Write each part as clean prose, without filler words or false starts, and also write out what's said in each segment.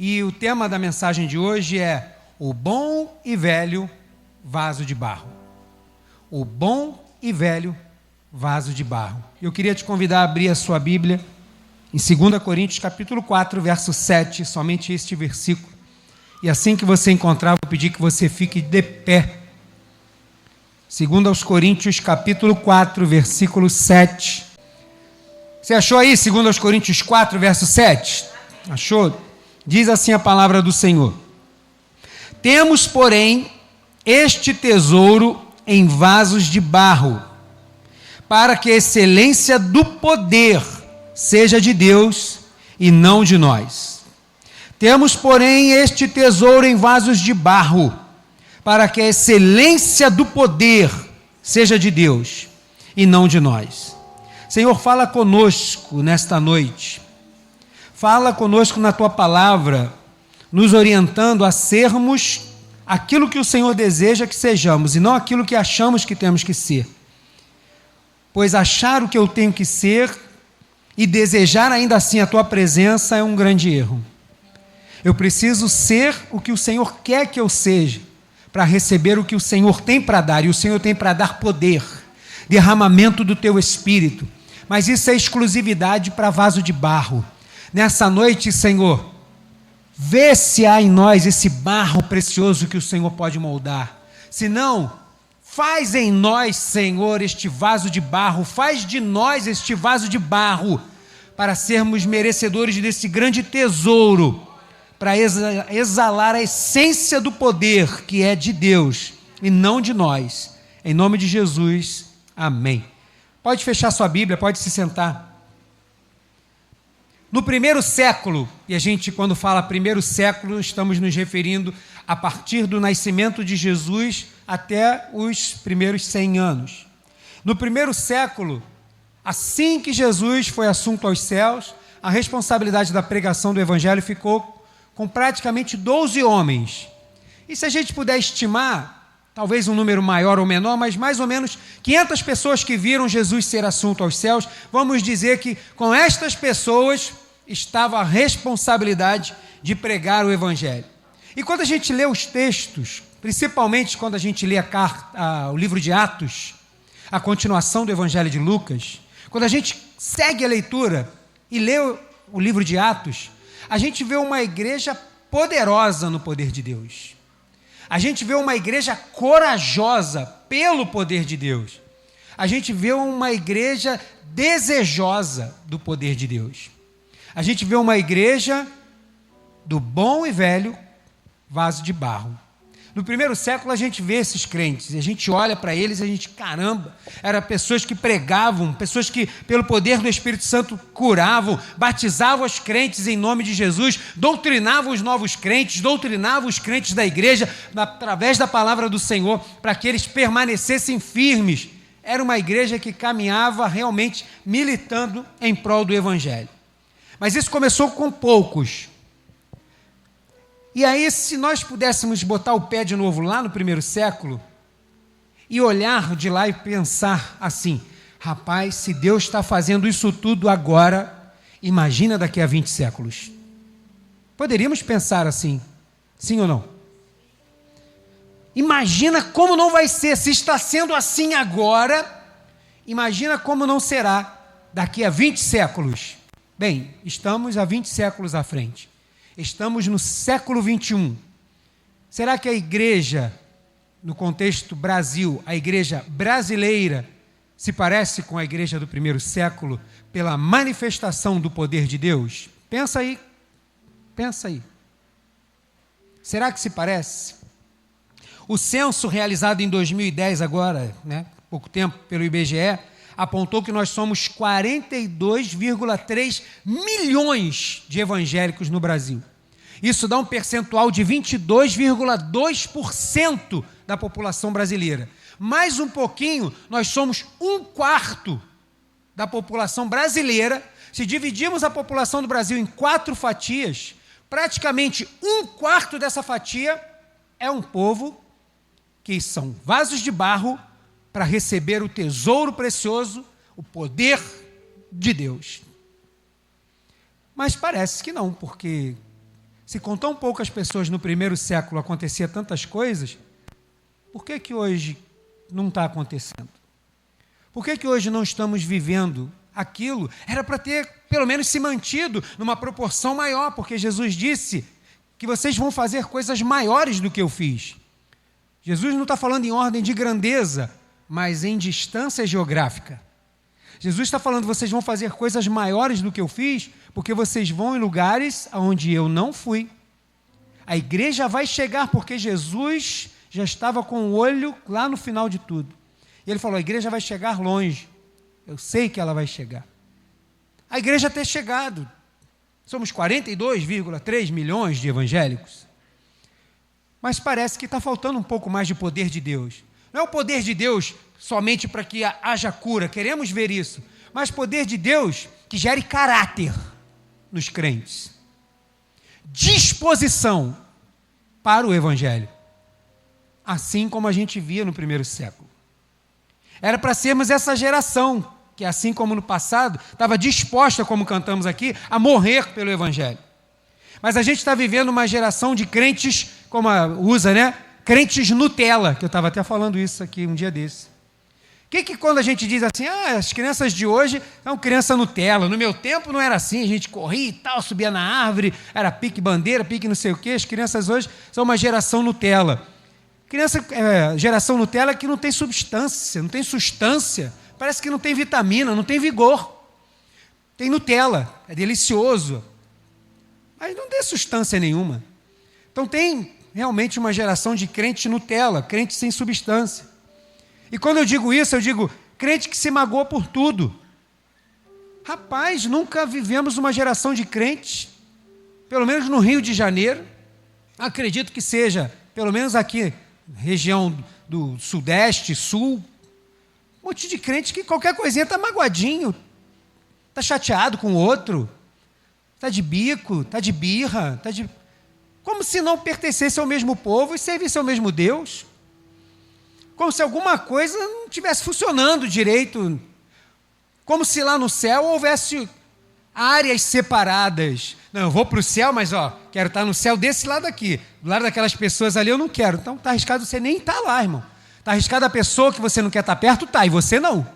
E o tema da mensagem de hoje é o bom e velho vaso de barro. O bom e velho vaso de barro. Eu queria te convidar a abrir a sua Bíblia em 2 Coríntios capítulo 4, verso 7, somente este versículo. E assim que você encontrar, vou pedir que você fique de pé. 2 Coríntios capítulo 4, versículo 7. Você achou aí 2 Coríntios 4, verso 7? Achou? Diz assim a palavra do Senhor. Temos, porém, este tesouro em vasos de barro, para que a excelência do poder seja de Deus e não de nós. Temos, porém, este tesouro em vasos de barro, para que a excelência do poder seja de Deus e não de nós. Senhor, fala conosco nesta noite. Fala conosco na Tua palavra, nos orientando a sermos aquilo que o Senhor deseja que sejamos e não aquilo que achamos que temos que ser. Pois achar o que eu tenho que ser e desejar ainda assim a Tua presença é um grande erro. Eu preciso ser o que o Senhor quer que eu seja, para receber o que o Senhor tem para dar, e o Senhor tem para dar poder, derramamento do Teu Espírito, mas isso é exclusividade para vaso de barro. Nessa noite, Senhor, vê se há em nós esse barro precioso que o Senhor pode moldar. Se não, faz em nós, Senhor, este vaso de barro, faz de nós este vaso de barro, para sermos merecedores desse grande tesouro, para exalar a essência do poder que é de Deus e não de nós. Em nome de Jesus, amém. Pode fechar sua Bíblia, pode se sentar. No primeiro século, e a gente quando fala primeiro século, estamos nos referindo a partir do nascimento de Jesus até os primeiros 100 anos. No primeiro século, assim que Jesus foi assunto aos céus, a responsabilidade da pregação do Evangelho ficou com praticamente 12 homens. E se a gente puder estimar, talvez um número maior ou menor, mas mais ou menos 500 pessoas que viram Jesus ser assunto aos céus, vamos dizer que com estas pessoas estava a responsabilidade de pregar o Evangelho. E quando a gente lê os textos, principalmente quando a gente lê o livro de Atos, a continuação do Evangelho de Lucas, quando a gente segue a leitura e lê o livro de Atos, a gente vê uma igreja poderosa no poder de Deus. A gente vê uma igreja corajosa pelo poder de Deus. A gente vê uma igreja desejosa do poder de Deus. A gente vê uma igreja do bom e velho vaso de barro. No primeiro século a gente vê esses crentes, e a gente olha para eles e a gente, caramba, eram pessoas que pregavam, pessoas que pelo poder do Espírito Santo curavam, batizavam os crentes em nome de Jesus, doutrinavam os novos crentes, doutrinavam os crentes da igreja através da palavra do Senhor, para que eles permanecessem firmes. Era uma igreja que caminhava realmente militando em prol do Evangelho. Mas isso começou com poucos. E aí, se nós pudéssemos botar o pé de novo lá no primeiro século e olhar de lá e pensar assim, rapaz, se Deus está fazendo isso tudo agora, imagina daqui a 20 séculos. Poderíamos pensar assim, sim ou não? Imagina como não vai ser, se está sendo assim agora, imagina como não será daqui a 20 séculos. Bem, estamos há 20 séculos à frente. Estamos no século 21. Será que a igreja, no contexto Brasil, a igreja brasileira, se parece com a igreja do primeiro século pela manifestação do poder de Deus? Pensa aí. Pensa aí. Será que se parece? O censo realizado em 2010 agora, pouco tempo, pelo IBGE, apontou que nós somos 42,3 milhões de evangélicos no Brasil. Isso dá um percentual de 22,2% da população brasileira. Mais um pouquinho, nós somos 1/4 da população brasileira. Se dividirmos a população do Brasil em 4 fatias, praticamente 1/4 dessa fatia é um povo que são vasos de barro para receber o tesouro precioso, o poder de Deus. Mas parece que não, porque Se com tão poucas pessoas no primeiro século acontecia tantas coisas, por que que hoje não está acontecendo? Por que que hoje não estamos vivendo aquilo? Era para ter, pelo menos, se mantido numa proporção maior, porque Jesus disse que vocês vão fazer coisas maiores do que eu fiz. Jesus não está falando em ordem de grandeza, mas em distância geográfica. Jesus está falando, vocês vão fazer coisas maiores do que eu fiz, porque vocês vão em lugares onde eu não fui. A igreja vai chegar, porque Jesus já estava com o olho lá no final de tudo. E ele falou, a igreja vai chegar longe. Eu sei que ela vai chegar. A igreja tem chegado. Somos 42,3 milhões de evangélicos. Mas parece que está faltando um pouco mais de poder de Deus. Não é o poder de Deus somente para que haja cura, queremos ver isso. Mas poder de Deus que gere caráter nos crentes. Disposição para o evangelho. Assim como a gente via no primeiro século. Era para sermos essa geração que, assim como no passado, estava disposta, como cantamos aqui, a morrer pelo evangelho. Mas a gente está vivendo uma geração de crentes, como usa, né? Crentes Nutella, que eu estava até falando isso aqui um dia desse. Que quando a gente diz assim, as crianças de hoje são criança Nutella, no meu tempo não era assim, a gente corria e tal, subia na árvore, era pique bandeira, pique não sei o quê, as crianças hoje são uma geração Nutella. Geração Nutella que não tem substância, não tem sustância, parece que não tem vitamina, não tem vigor. Tem Nutella, é delicioso, mas não tem substância nenhuma. Então tem realmente uma geração de crente Nutella, crente sem substância. E quando eu digo isso, eu digo crente que se magoou por tudo. Rapaz, nunca vivemos uma geração de crentes, pelo menos no Rio de Janeiro, acredito que seja, pelo menos aqui, região do Sudeste, Sul, um monte de crente que qualquer coisinha está magoadinho, está chateado com o outro, está de bico, está de birra, como se não pertencesse ao mesmo povo e servisse ao mesmo Deus. Como se alguma coisa não estivesse funcionando direito. Como se lá no céu houvesse áreas separadas. Não, eu vou para o céu, mas quero estar no céu desse lado aqui. Do lado daquelas pessoas ali eu não quero. Então está arriscado você nem estar lá, irmão. Está arriscado a pessoa que você não quer estar perto, e você não.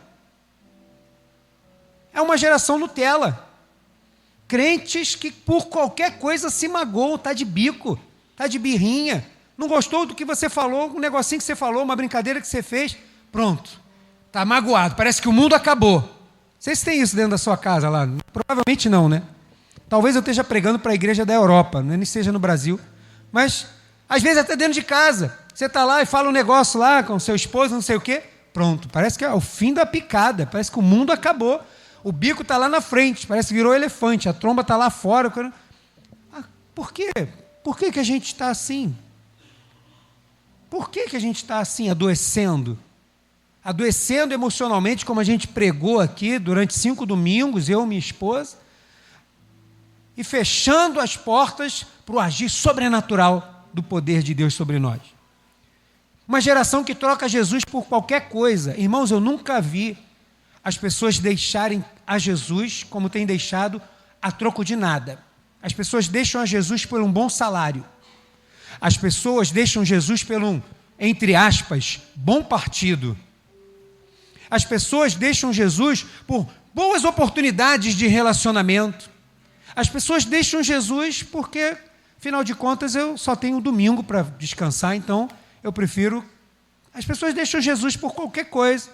É uma geração Nutella. Crentes que por qualquer coisa se magoam, está de bico, está de birrinha. Não gostou do que você falou, um negocinho que você falou, uma brincadeira que você fez, pronto, está magoado, parece que o mundo acabou. Não sei se tem isso dentro da sua casa lá, provavelmente não, né? Talvez eu esteja pregando para a igreja da Europa, nem seja no Brasil, mas às vezes até dentro de casa, você está lá e fala um negócio lá com seu esposo, não sei o quê, pronto, parece que é o fim da picada, parece que o mundo acabou, o bico está lá na frente, parece que virou elefante, a tromba está lá fora. Por quê? Por que a gente está assim? Por que a gente está assim, adoecendo? Adoecendo emocionalmente, como a gente pregou aqui durante 5 domingos, eu e minha esposa, e fechando as portas para o agir sobrenatural do poder de Deus sobre nós. Uma geração que troca Jesus por qualquer coisa. Irmãos, eu nunca vi as pessoas deixarem a Jesus como têm deixado a troco de nada. As pessoas deixam a Jesus por um bom salário. As pessoas deixam Jesus pelo, entre aspas, bom partido. As pessoas deixam Jesus por boas oportunidades de relacionamento. As pessoas deixam Jesus porque, afinal de contas, eu só tenho domingo para descansar, então eu prefiro... As pessoas deixam Jesus por qualquer coisa,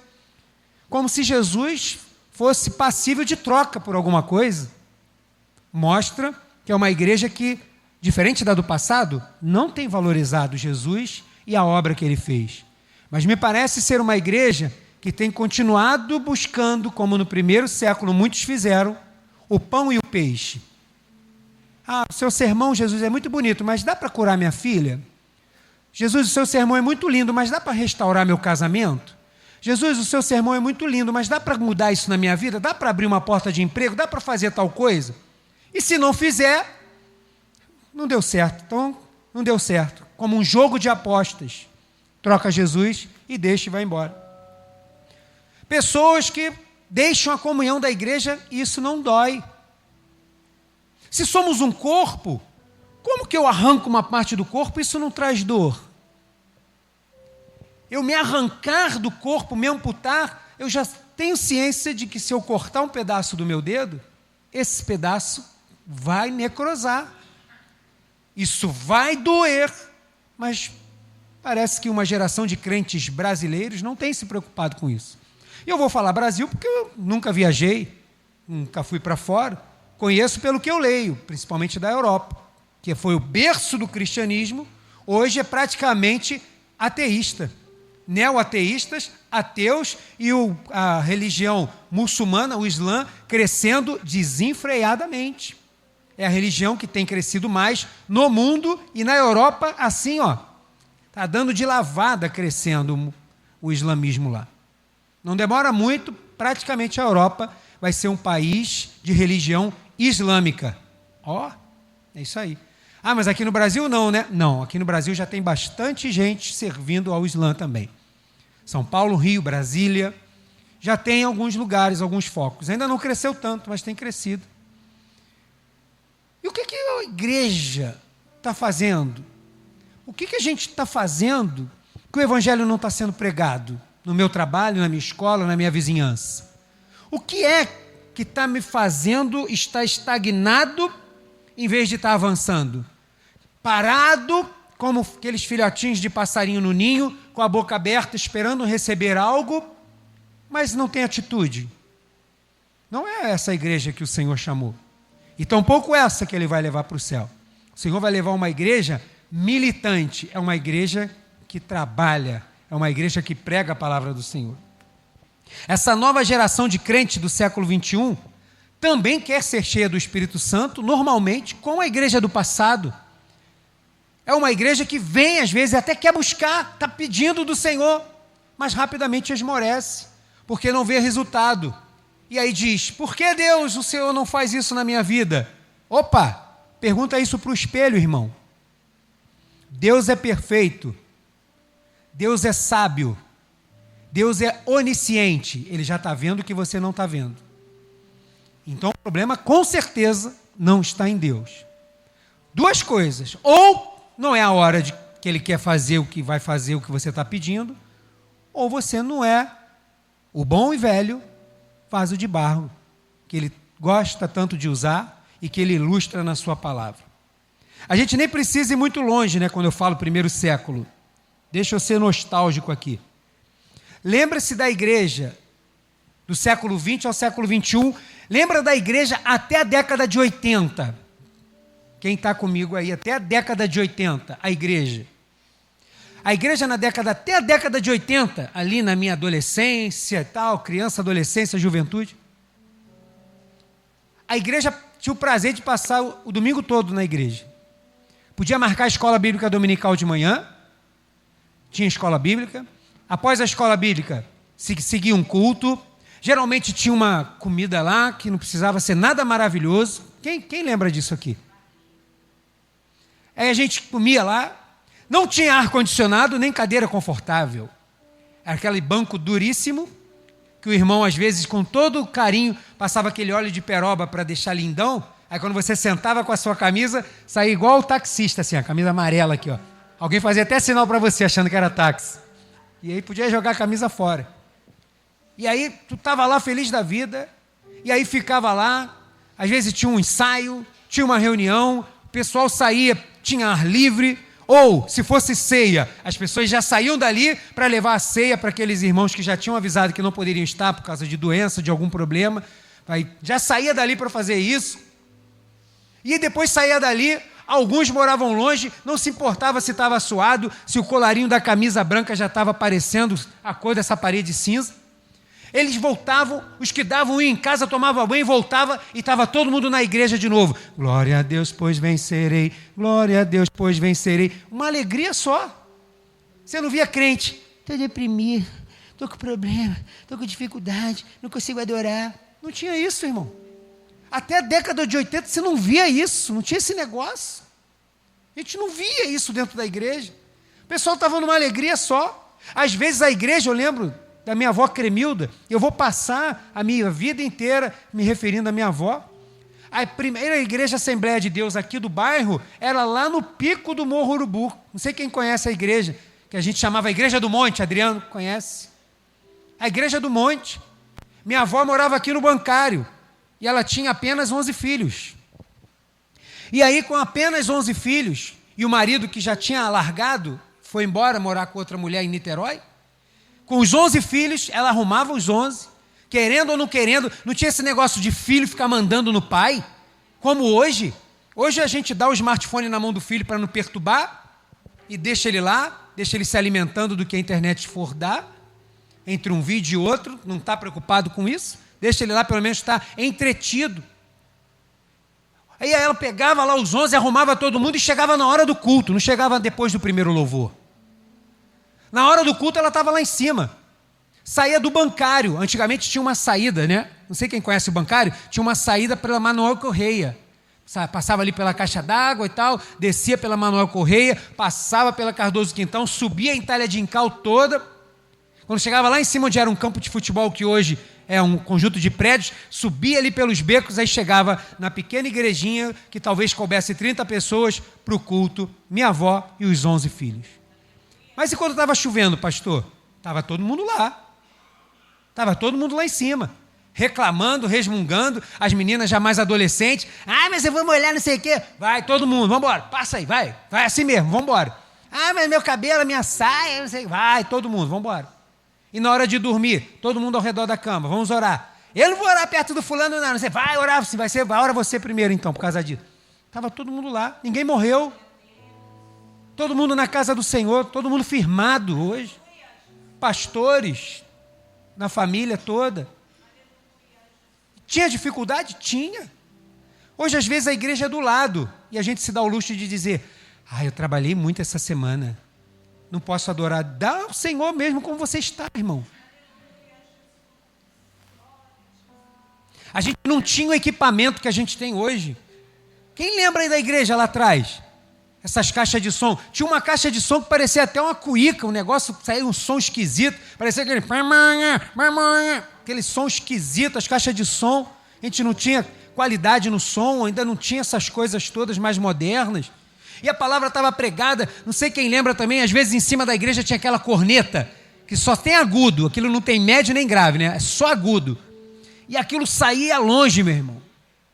como se Jesus fosse passível de troca por alguma coisa. Mostra que é uma igreja que, diferente da do passado, não tem valorizado Jesus e a obra que ele fez. Mas me parece ser uma igreja que tem continuado buscando, como no primeiro século muitos fizeram, o pão e o peixe. O seu sermão, Jesus, é muito bonito, mas dá para curar minha filha? Jesus, o seu sermão é muito lindo, mas dá para restaurar meu casamento? Jesus, o seu sermão é muito lindo, mas dá para mudar isso na minha vida? Dá para abrir uma porta de emprego? Dá para fazer tal coisa? E se não fizer, não deu certo. Então, não deu certo. Como um jogo de apostas. Troca Jesus e deixa e vai embora. Pessoas que deixam a comunhão da igreja e isso não dói. Se somos um corpo, Como que eu arranco uma parte do corpo e isso não traz dor? Eu me arrancar do corpo, me amputar, eu já tenho ciência de que se eu cortar um pedaço do meu dedo, esse pedaço vai necrosar. Isso vai doer, mas parece que uma geração de crentes brasileiros não tem se preocupado com isso. E eu vou falar Brasil porque eu nunca viajei, nunca fui para fora, conheço pelo que eu leio, principalmente da Europa, que foi o berço do cristianismo, hoje é praticamente ateísta. Neo-ateístas, ateus e a religião muçulmana, o Islã, crescendo desenfreadamente. É a religião que tem crescido mais no mundo e na Europa, assim, está dando de lavada crescendo o islamismo lá. Não demora muito, praticamente a Europa vai ser um país de religião islâmica. É isso aí. Ah, mas aqui no Brasil não, né? Não, aqui no Brasil já tem bastante gente servindo ao Islã também. São Paulo, Rio, Brasília, já tem alguns lugares, alguns focos. Ainda não cresceu tanto, mas tem crescido. E o que a igreja está fazendo? O que a gente está fazendo que o evangelho não está sendo pregado? No meu trabalho, na minha escola, na minha vizinhança. O que é que está me fazendo estar estagnado em vez de estar avançando? Parado, como aqueles filhotinhos de passarinho no ninho, com a boca aberta, esperando receber algo, mas não tem atitude. Não é essa a igreja que o Senhor chamou. E tampouco essa que Ele vai levar para o céu. O Senhor vai levar uma igreja militante, é uma igreja que trabalha, é uma igreja que prega a palavra do Senhor. Essa nova geração de crentes do século 21 também quer ser cheia do Espírito Santo, normalmente, como a igreja do passado. É uma igreja que vem, às vezes, até quer buscar, está pedindo do Senhor, mas rapidamente esmorece, porque não vê resultado. E aí diz, por que Deus, o Senhor não faz isso na minha vida? Opa, pergunta isso para o espelho, irmão. Deus é perfeito, Deus é sábio, Deus é onisciente, Ele já está vendo o que você não está vendo. Então o problema, com certeza, não está em Deus. Duas coisas, ou não é a hora de que Ele quer fazer o que vai fazer o que você está pedindo, ou você não é o bom e velho vaso de barro, que Ele gosta tanto de usar e que Ele ilustra na sua palavra. A gente nem precisa ir muito longe, né, quando eu falo primeiro século. Deixa eu ser nostálgico aqui. Lembra-se da igreja do século 20 ao século 21, lembra da igreja até a década de 80. Quem está comigo aí, até a década de 80, a igreja. A igreja até a década de 80, ali na minha adolescência e tal, criança, adolescência, juventude. A igreja tinha o prazer de passar o domingo todo na igreja. Podia marcar a escola bíblica dominical de manhã, tinha escola bíblica. Após a escola bíblica, seguia um culto. Geralmente tinha uma comida lá, que não precisava ser nada maravilhoso. Quem lembra disso aqui? Aí a gente comia lá, não tinha ar-condicionado, nem cadeira confortável. Era aquele banco duríssimo, que o irmão, às vezes, com todo carinho, passava aquele óleo de peroba para deixar lindão. Aí quando você sentava com a sua camisa, saía igual o taxista, assim, a camisa amarela aqui, ó. Alguém fazia até sinal para você, achando que era táxi. E aí podia jogar a camisa fora. E aí tu estava lá feliz da vida, e aí ficava lá, às vezes tinha um ensaio, tinha uma reunião, o pessoal saía, tinha ar livre, ou se fosse ceia, as pessoas já saíam dali para levar a ceia para aqueles irmãos que já tinham avisado que não poderiam estar por causa de doença, de algum problema. Aí já saía dali para fazer isso. E depois saía dali, alguns moravam longe, não se importava se estava suado, se o colarinho da camisa branca já estava aparecendo a cor dessa parede cinza. Eles voltavam, os que davam em casa tomavam banho, voltava e estava todo mundo na igreja de novo. Glória a Deus, pois vencerei. Glória a Deus, pois vencerei. Uma alegria só. Você não via crente. Estou deprimido, estou com problema, estou com dificuldade, não consigo adorar. Não tinha isso, irmão. Até a década de 80 você não via isso, não tinha esse negócio. A gente não via isso dentro da igreja. O pessoal estava numa alegria só. Às vezes a igreja, eu lembro da minha avó Cremilda, eu vou passar a minha vida inteira me referindo à minha avó. A primeira igreja Assembleia de Deus aqui do bairro era lá no pico do Morro Urubu. Não sei quem conhece a igreja, que a gente chamava Igreja do Monte. Adriano, conhece? A Igreja do Monte. Minha avó morava aqui no Bancário e ela tinha apenas 11 filhos. E aí, com apenas 11 filhos, e o marido que já tinha largado, foi embora morar com outra mulher em Niterói, com os 11 filhos, ela arrumava os 11, querendo ou não querendo, não tinha esse negócio de filho ficar mandando no pai, como hoje. Hoje a gente dá o smartphone na mão do filho para não perturbar, e deixa ele lá, deixa ele se alimentando do que a internet for dar, entre um vídeo e outro, não está preocupado com isso, deixa ele lá pelo menos estar entretido. Aí ela pegava lá os 11, arrumava todo mundo e chegava na hora do culto, não chegava depois do primeiro louvor. Na hora do culto ela estava lá em cima. Saía do Bancário. Antigamente tinha uma saída, né? Não sei quem conhece o Bancário. Tinha uma saída pela Manuel Correia. Passava ali pela caixa d'água e tal, descia pela Manuel Correia, passava pela Cardoso Quintão, subia em Itália de Incal toda. Quando chegava lá em cima, onde era um campo de futebol, que hoje é um conjunto de prédios, subia ali pelos becos, aí chegava na pequena igrejinha, que talvez coubesse 30 pessoas, para o culto, minha avó e os 11 filhos. Mas e quando estava chovendo, pastor? Estava todo mundo lá. Estava todo mundo lá em cima, reclamando, resmungando, as meninas já mais adolescentes. Ah, mas eu vou molhar não sei o quê. Vai, todo mundo, vamos embora, passa aí, vai assim mesmo, vamos embora. Ah, mas meu cabelo, minha saia, não sei. Vai, todo mundo, vamos embora. E na hora de dormir, todo mundo ao redor da cama, vamos orar. Eu não vou orar perto do fulano, não. Você vai orar, ora você primeiro então, por causa disso. Estava todo mundo lá, ninguém morreu. Todo mundo na casa do Senhor, todo mundo firmado hoje. Pastores, na família toda. Tinha dificuldade? Tinha. Hoje, às vezes, a igreja é do lado e a gente se dá o luxo de dizer: eu trabalhei muito essa semana, não posso adorar. Dá ao Senhor mesmo como você está, irmão. A gente não tinha o equipamento que a gente tem hoje. Quem lembra aí da igreja lá atrás? Essas caixas de som. Tinha uma caixa de som que parecia até uma cuíca, um negócio, saía um som esquisito, parecia aquele som esquisito, as caixas de som. A gente não tinha qualidade no som, ainda não tinha essas coisas todas mais modernas. E a palavra estava pregada, não sei quem lembra também, às vezes em cima da igreja tinha aquela corneta, que só tem agudo, aquilo não tem médio nem grave, né? É só agudo. E aquilo saía longe, meu irmão.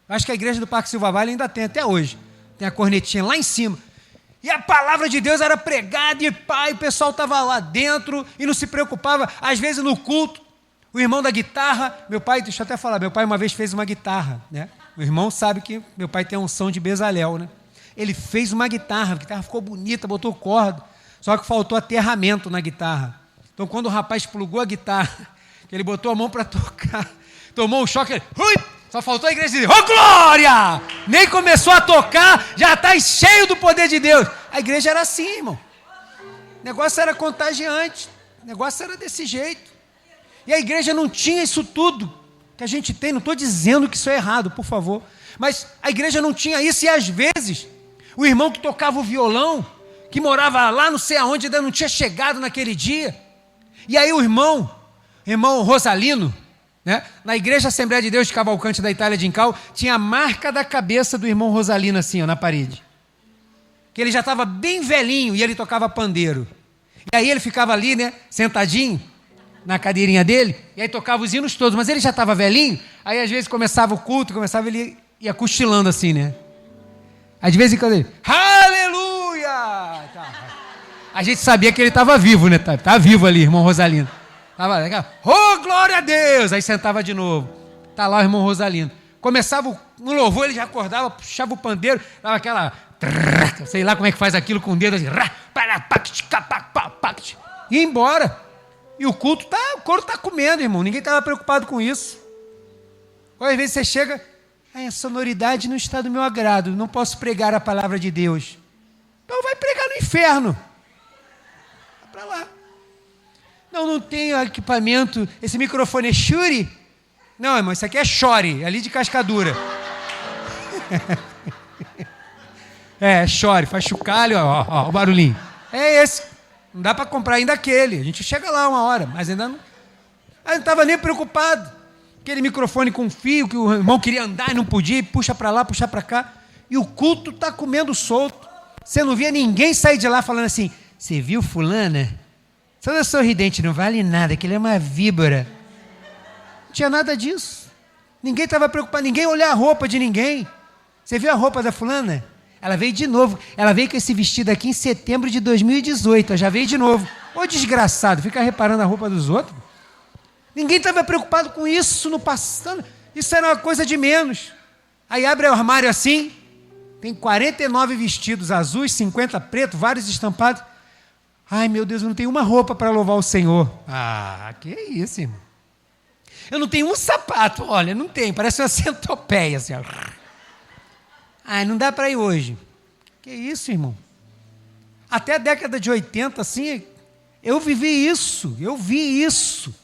Acho que a igreja do Parque Silva Vale ainda tem até hoje. Tem a cornetinha lá em cima. E a palavra de Deus era pregada e o pessoal estava lá dentro e não se preocupava. Às vezes no culto, o irmão da guitarra, meu pai, deixa eu até falar, meu pai uma vez fez uma guitarra, né? O irmão sabe que meu pai tem um som de Bezalel, né? Ele fez uma guitarra, a guitarra ficou bonita, botou corda, só que faltou aterramento na guitarra. Então quando o rapaz plugou a guitarra, que ele botou a mão para tocar, tomou um choque, ele, só faltou a igreja dizer: "Ô glória!" Nem começou a tocar, já está cheio do poder de Deus. A igreja era assim, irmão. O negócio era contagiante, o negócio era desse jeito. E a igreja não tinha isso tudo que a gente tem. Não estou dizendo que isso é errado, por favor. Mas a igreja não tinha isso e às vezes o irmão que tocava o violão, que morava lá não sei aonde, ainda não tinha chegado naquele dia. E aí o irmão Rosalino, né? Na igreja Assembleia de Deus de Cavalcante da Itália de Incal, tinha a marca da cabeça do irmão Rosalino assim, na parede. Que ele já estava bem velhinho e ele tocava pandeiro. E aí ele ficava ali, né, sentadinho na cadeirinha dele, e aí tocava os hinos todos, mas ele já estava velhinho, aí às vezes começava o culto, ele ia cochilando assim, né? Aí de vez em quando ele, aleluia! A gente sabia que ele estava vivo, né? Tá vivo ali, irmão Rosalino. Oh, glória a Deus! Aí sentava de novo. Tá lá o irmão Rosalino. Começava no louvor, ele já acordava, puxava o pandeiro, dava aquela... Sei lá como é que faz aquilo com o dedo assim. E ia embora. E o couro tá comendo, irmão. Ninguém estava preocupado com isso. Ou às vezes você chega, a sonoridade não está do meu agrado, não posso pregar a palavra de Deus. Então vai pregar no inferno. Vai para lá. Não tenho equipamento. Esse microfone é Shure? Não, irmão, isso aqui é Shore, ali de Cascadura. Shore, faz chocalho, ó, o barulhinho. É esse. Não dá para comprar ainda aquele. A gente chega lá uma hora, mas ainda não. Aí não estava nem preocupado. aquele microfone com fio que o irmão queria andar e não podia, e puxa para lá, puxa para cá, e o culto está comendo solto. Você não via ninguém sair de lá falando assim, você viu fulana? Toda sorridente, não vale nada, aquilo é uma víbora. Não tinha nada disso. Ninguém estava preocupado, ninguém olhar a roupa de ninguém. Você viu a roupa da fulana? Ela veio de novo. Ela veio com esse vestido aqui em setembro de 2018. Ela já veio de novo. Ô desgraçado, fica reparando a roupa dos outros. Ninguém estava preocupado com isso no passado. Isso era uma coisa de menos. Aí abre o armário assim, tem 49 vestidos azuis, 50 pretos, vários estampados. Ai, meu Deus, eu não tenho uma roupa para louvar o Senhor. Ah, que isso, irmão. Eu não tenho um sapato, olha, não tem, parece uma centopeia, assim, ó. Ah, não dá para ir hoje. Que isso, irmão? Até a década de 80, assim, eu vivi isso, eu vi isso.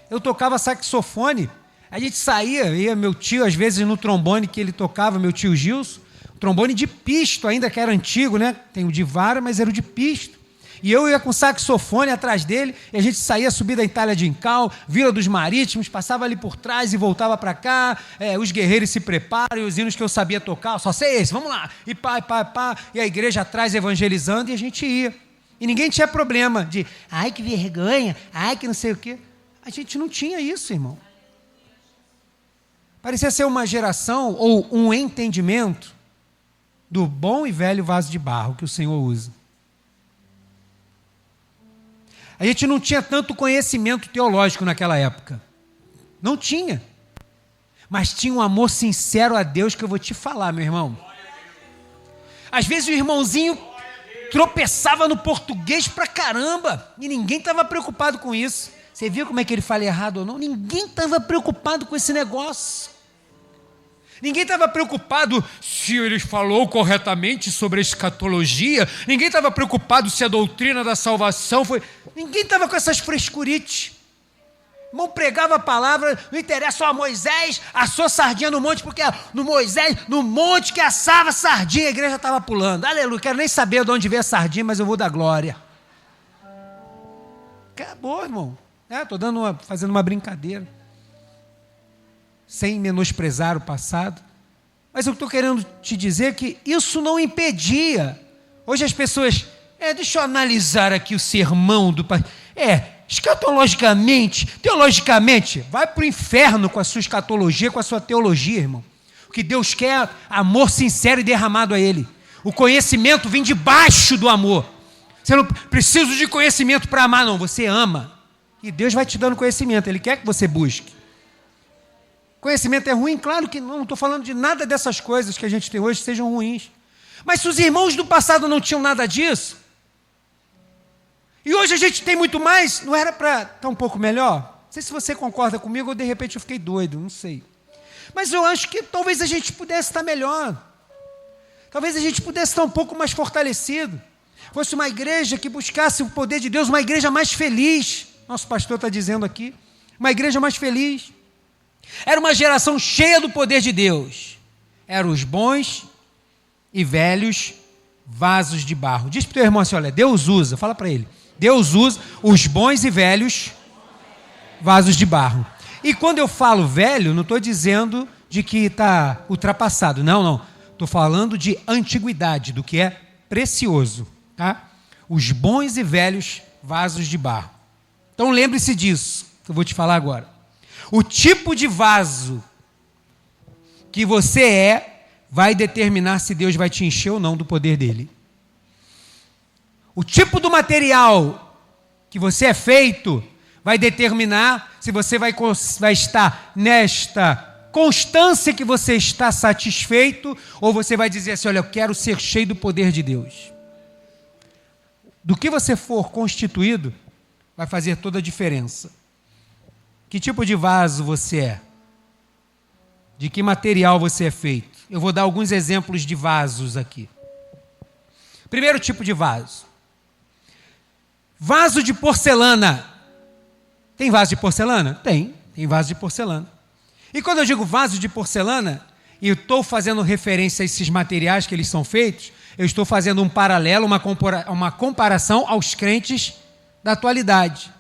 Eu tocava saxofone, a gente saía, ia meu tio, às vezes no trombone que ele tocava, meu tio Gilson, trombone de pisto ainda, que era antigo, né? Tem o de vara, mas era o de pisto. E eu ia com saxofone atrás dele, e a gente saía subir da Itália de Incal, Vila dos Marítimos, passava ali por trás e voltava para cá, os guerreiros se preparam, e os hinos que eu sabia tocar, só sei esse, vamos lá, e pá, e a igreja atrás evangelizando, e a gente ia. E ninguém tinha problema de, ai que vergonha, ai que não sei o quê. A gente não tinha isso, irmão. Parecia ser uma geração, ou um entendimento, do bom e velho vaso de barro que o Senhor usa. A gente não tinha tanto conhecimento teológico naquela época. Não tinha. Mas tinha um amor sincero a Deus que eu vou te falar, meu irmão. Às vezes o irmãozinho tropeçava no português pra caramba e ninguém estava preocupado com isso. Você viu como é que ele fala errado ou não? Ninguém estava preocupado com esse negócio. Ninguém estava preocupado se ele falou corretamente sobre a escatologia. Ninguém estava preocupado se a doutrina da salvação foi... Ninguém estava com essas frescurites. O irmão pregava a palavra, não interessa, só Moisés assou sardinha no monte, porque no monte que assava sardinha, a igreja estava pulando. Aleluia, quero nem saber de onde veio a sardinha, mas eu vou dar glória. Acabou, irmão. Estou fazendo uma brincadeira. Sem menosprezar o passado. Mas eu estou querendo te dizer que isso não impedia. Hoje as pessoas, deixa eu analisar aqui o sermão do pastor. Escatologicamente, teologicamente, vai para o inferno com a sua escatologia, com a sua teologia, irmão. O que Deus quer é amor sincero e derramado a Ele. O conhecimento vem debaixo do amor. Você não precisa de conhecimento para amar, não. Você ama. E Deus vai te dando conhecimento. Ele quer que você busque. Conhecimento é ruim? Claro que não estou falando de nada dessas coisas que a gente tem hoje sejam ruins. Mas se os irmãos do passado não tinham nada disso, e hoje a gente tem muito mais, não era para estar um pouco melhor? Não sei se você concorda comigo ou de repente eu fiquei doido, não sei. Mas eu acho que talvez a gente pudesse estar melhor. Talvez a gente pudesse estar um pouco mais fortalecido. Fosse uma igreja que buscasse o poder de Deus, uma igreja mais feliz. Nosso pastor está dizendo aqui, uma igreja mais feliz. Era uma geração cheia do poder de Deus. Eram os bons e velhos vasos de barro. Diz para o teu irmão assim, olha, Deus usa, fala para ele. Deus usa os bons e velhos vasos de barro. E quando eu falo velho, não estou dizendo de que está ultrapassado. Não. Estou falando de antiguidade, do que é precioso. Tá? Os bons e velhos vasos de barro. Então lembre-se disso, que eu vou te falar agora. O tipo de vaso que você vai determinar se Deus vai te encher ou não do poder dele. O tipo do material que você é feito vai determinar se você vai estar nesta constância que você está satisfeito ou você vai dizer assim, olha, eu quero ser cheio do poder de Deus. Do que você for constituído vai fazer toda a diferença. Que tipo de vaso você é? De que material você é feito? Eu vou dar alguns exemplos de vasos aqui. Primeiro tipo de vaso. Vaso de porcelana. Tem vaso de porcelana? Tem vaso de porcelana. E quando eu digo vaso de porcelana, e eu estou fazendo referência a esses materiais que eles são feitos, eu estou fazendo um paralelo, uma comparação aos crentes da atualidade.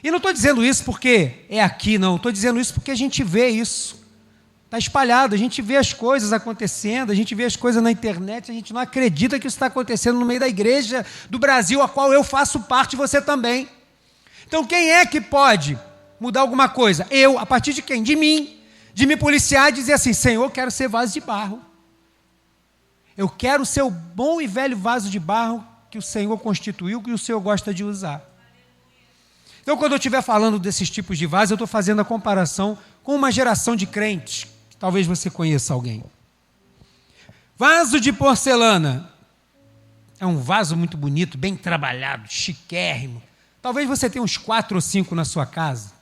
E não estou dizendo isso porque é aqui, não. Estou dizendo isso porque a gente vê isso. Está espalhado, a gente vê as coisas acontecendo, a gente vê as coisas na internet, a gente não acredita que isso está acontecendo no meio da igreja do Brasil, a qual eu faço parte e você também. Então quem é que pode mudar alguma coisa? Eu, a partir de quem? De mim. De me policiar e dizer assim, Senhor, eu quero ser vaso de barro. Eu quero ser o bom e velho vaso de barro que o Senhor constituiu, que o Senhor gosta de usar. Então, quando eu estiver falando desses tipos de vasos, eu estou fazendo a comparação com uma geração de crentes. Talvez você conheça alguém. Vaso de porcelana. É um vaso muito bonito, bem trabalhado, chiquérrimo. Talvez você tenha uns 4 ou 5 na sua casa.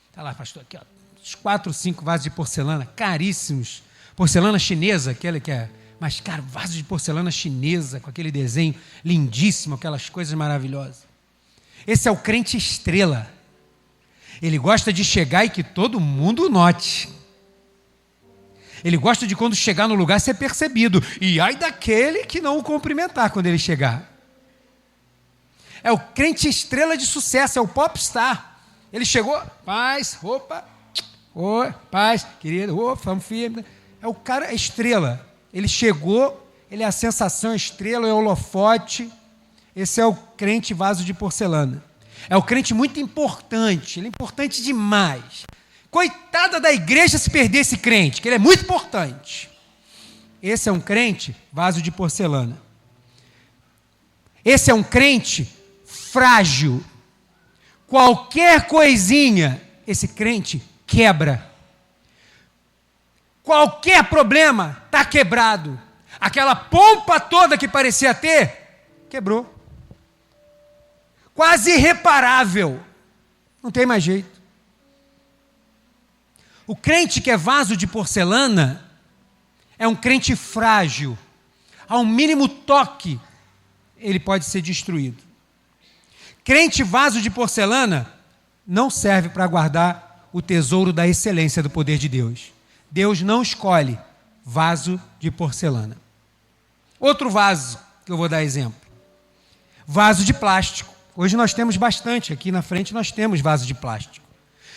Está lá, pastor, aqui, ó. Uns 4 ou 5 vasos de porcelana, caríssimos. Porcelana chinesa, aquele que é mais caro. Vaso de porcelana chinesa, com aquele desenho lindíssimo, aquelas coisas maravilhosas. Esse é o crente estrela. Ele gosta de chegar e que todo mundo note. Ele gosta de, quando chegar no lugar, ser percebido. E ai daquele que não o cumprimentar quando ele chegar. É o crente estrela de sucesso, é o popstar. Ele chegou, paz, opa, oi, paz, querido, opa, vamos firme. É o cara estrela. Ele chegou, ele é a sensação estrela, é o holofote. Esse é o crente vaso de porcelana. É o crente muito importante, ele é importante demais. Coitada da igreja se perder esse crente, que ele é muito importante. Esse é um crente vaso de porcelana. Esse é um crente frágil. Qualquer coisinha, esse crente quebra. Qualquer problema está quebrado. Aquela pompa toda que parecia ter, quebrou. Quase irreparável. Não tem mais jeito. O crente que é vaso de porcelana é um crente frágil. Ao mínimo toque, ele pode ser destruído. Crente vaso de porcelana não serve para guardar o tesouro da excelência do poder de Deus. Deus não escolhe vaso de porcelana. Outro vaso que eu vou dar exemplo. Vaso de plástico. Hoje nós temos bastante, aqui na frente nós temos vaso de plástico.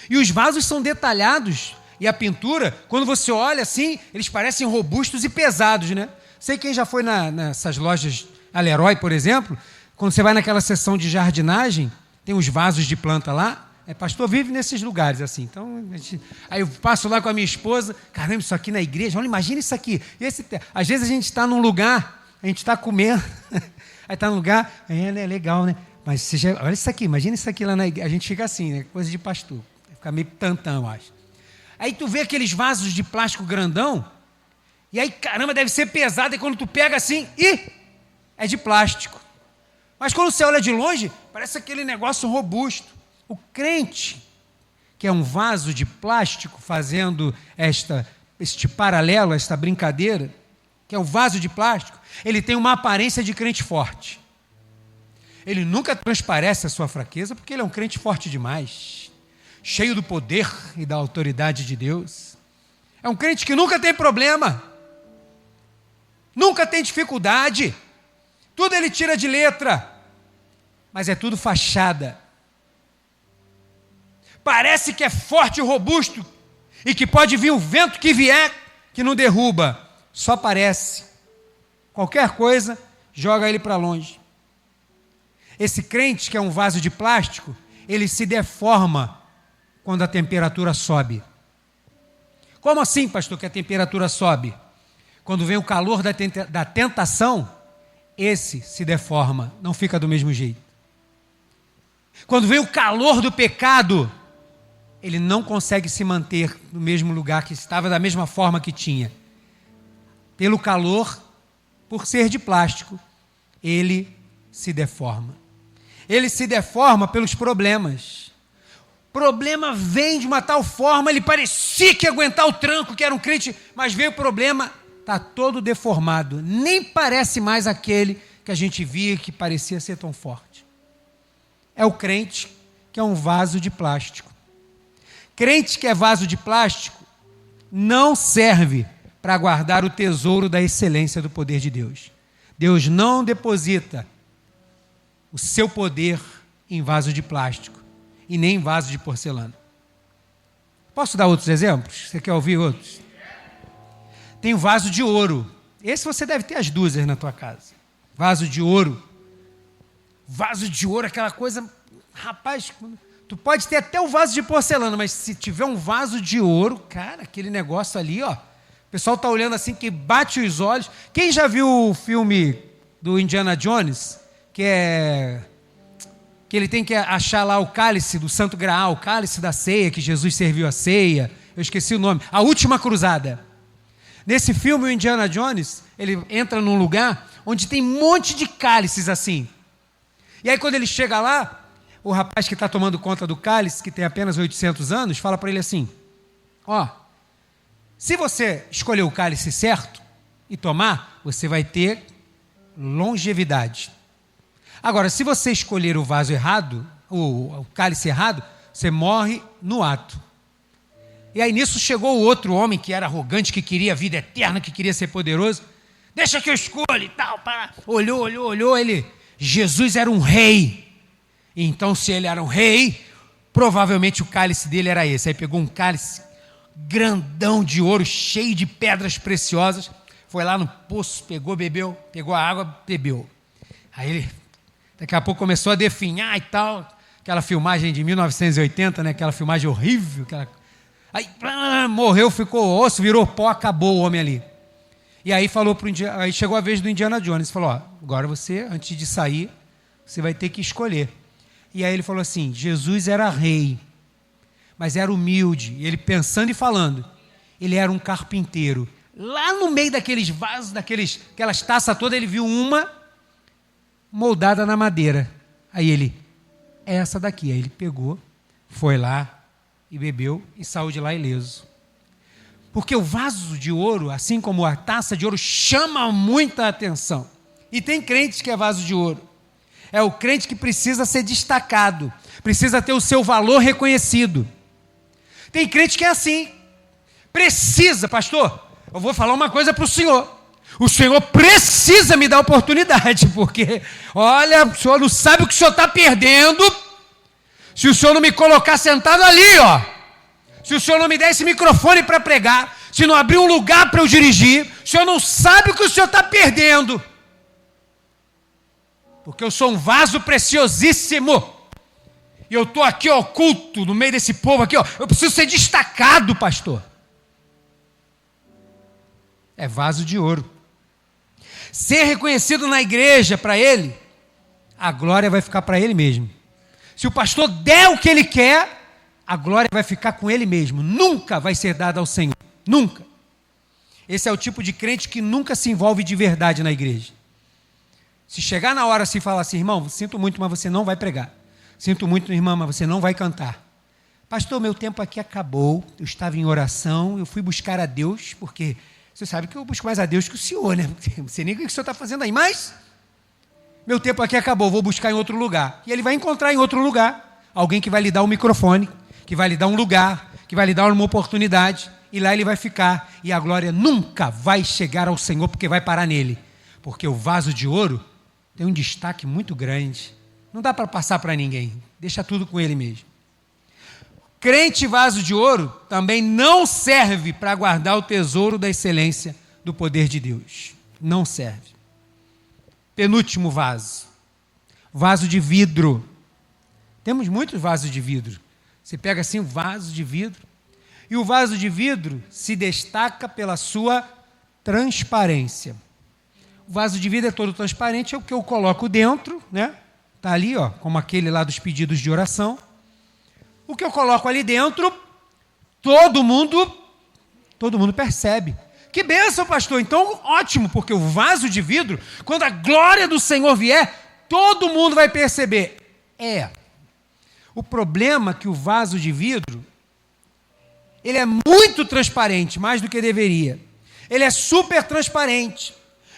E os vasos são detalhados, e a pintura, quando você olha assim, eles parecem robustos e pesados, né? Sei quem já foi nessas lojas Aleroy, por exemplo, quando você vai naquela seção de jardinagem, tem os vasos de planta lá, pastor vive nesses lugares assim, então, aí eu passo lá com a minha esposa, caramba, isso aqui na igreja, olha, imagina isso aqui. Às vezes a gente está num lugar, a gente está comendo, aí está num lugar, né, legal, né? Mas você já, olha isso aqui, imagina isso aqui lá na igreja, a gente fica assim, né? Coisa de pastor, fica meio tantão, eu acho. Aí tu vê aqueles vasos de plástico grandão, e aí, caramba, deve ser pesado, e quando tu pega assim, é de plástico. Mas quando você olha de longe, parece aquele negócio robusto. O crente, que é um vaso de plástico, fazendo este paralelo, esta brincadeira, que é o vaso de plástico, ele tem uma aparência de crente forte. Ele nunca transparece a sua fraqueza, porque ele é um crente forte demais, cheio do poder e da autoridade de Deus. É um crente que nunca tem problema, nunca tem dificuldade, tudo ele tira de letra, mas é tudo fachada. Parece que é forte e robusto, e que pode vir o vento que vier, que não derruba, só parece. Qualquer coisa, joga ele para longe. Esse crente que é um vaso de plástico, ele se deforma quando a temperatura sobe. Como assim, pastor, que a temperatura sobe? Quando vem o calor da tentação, esse se deforma, não fica do mesmo jeito. Quando vem o calor do pecado, ele não consegue se manter no mesmo lugar que estava, da mesma forma que tinha. Pelo calor, por ser de plástico, ele se deforma. Ele se deforma pelos problemas. O problema vem de uma tal forma, ele parecia que ia aguentar o tranco, que era um crente, mas veio o problema, está todo deformado. Nem parece mais aquele que a gente via que parecia ser tão forte. É o crente que é um vaso de plástico. Crente que é vaso de plástico não serve para guardar o tesouro da excelência do poder de Deus. Deus não deposita o seu poder em vaso de plástico. e nem em vaso de porcelana. Posso dar outros exemplos? Você quer ouvir outros? Tem o vaso de ouro. Esse você deve ter as dúzias na tua casa. Vaso de ouro. Vaso de ouro, aquela coisa... Rapaz, tu pode ter até o vaso de porcelana, mas se tiver um vaso de ouro, cara, aquele negócio ali, ó. O pessoal está olhando assim, que bate os olhos. Quem já viu o filme do Indiana Jones, que ele tem que achar lá o cálice do Santo Graal, o cálice da ceia, que Jesus serviu a ceia, eu esqueci o nome, A Última Cruzada. Nesse filme, o Indiana Jones, ele entra num lugar onde tem um monte de cálices assim. E aí quando ele chega lá, o rapaz que está tomando conta do cálice, que tem apenas 800 anos, fala para ele assim, ó, se você escolher o cálice certo e tomar, você vai ter longevidade. Agora, se você escolher o vaso errado, o cálice errado, você morre no ato. E aí nisso chegou o outro homem que era arrogante, que queria a vida eterna, que queria ser poderoso. Deixa que eu escolha e tal. Pá. Olhou, ele... Jesus era um rei. Então, se ele era um rei, provavelmente o cálice dele era esse. Aí pegou um cálice grandão de ouro, cheio de pedras preciosas, foi lá no poço, bebeu, pegou a água, bebeu. Aí ele, daqui a pouco, começou a definhar e tal, aquela filmagem de 1980, né? Aquela filmagem horrível, aí morreu, ficou osso, virou pó, acabou o homem ali. E aí aí chegou a vez do Indiana Jones, falou, ó, agora você, antes de sair, você vai ter que escolher. E aí ele falou assim, Jesus era rei, mas era humilde, e ele pensando e falando, ele era um carpinteiro. Lá no meio daqueles vasos, aquelas taças todas, ele viu uma moldada na madeira. Aí ele, é essa daqui. Aí ele pegou, foi lá e bebeu e saiu de lá ileso. Porque o vaso de ouro, assim como a taça de ouro, chama muita atenção. E tem crentes que é vaso de ouro. É o crente que precisa ser destacado, precisa ter o seu valor reconhecido. Tem crente que é assim, precisa, pastor, eu vou falar uma coisa para o senhor precisa me dar oportunidade, porque, olha, o senhor não sabe o que o senhor está perdendo, se o senhor não me colocar sentado ali, ó, se o senhor não me der esse microfone para pregar, se não abrir um lugar para eu dirigir, o senhor não sabe o que o senhor está perdendo, porque eu sou um vaso preciosíssimo, e eu estou aqui oculto, no meio desse povo aqui, ó. Eu preciso ser destacado, pastor. É vaso de ouro. Ser reconhecido na igreja para ele, a glória vai ficar para ele mesmo. Se o pastor der o que ele quer, a glória vai ficar com ele mesmo. Nunca vai ser dada ao Senhor. Nunca. Esse é o tipo de crente que nunca se envolve de verdade na igreja. Se chegar na hora e falar assim, irmão, sinto muito, mas você não vai pregar. Sinto muito, irmã, mas você não vai cantar. Pastor, meu tempo aqui acabou, eu estava em oração, eu fui buscar a Deus, porque você sabe que eu busco mais a Deus que o senhor, né? Não sei nem o que o senhor está fazendo aí, mas meu tempo aqui acabou, vou buscar em outro lugar. E ele vai encontrar em outro lugar alguém que vai lhe dar um microfone, que vai lhe dar um lugar, que vai lhe dar uma oportunidade, e lá ele vai ficar, e a glória nunca vai chegar ao Senhor, porque vai parar nele. Porque o vaso de ouro tem um destaque muito grande. Não dá para passar para ninguém, deixa tudo com ele mesmo. Crente vaso de ouro também não serve para guardar o tesouro da excelência do poder de Deus. Não serve. Penúltimo vaso. Vaso de vidro. Temos muitos vasos de vidro. Você pega assim um vaso de vidro, e o vaso de vidro se destaca pela sua transparência. O vaso de vidro é todo transparente, é o que eu coloco dentro, né? Está ali, ó, como aquele lá dos pedidos de oração. O que eu coloco ali dentro, todo mundo percebe. Que bênção, pastor. Então, ótimo, porque o vaso de vidro, quando a glória do Senhor vier, todo mundo vai perceber. O problema é que o vaso de vidro, ele é muito transparente, mais do que deveria. Ele é super transparente.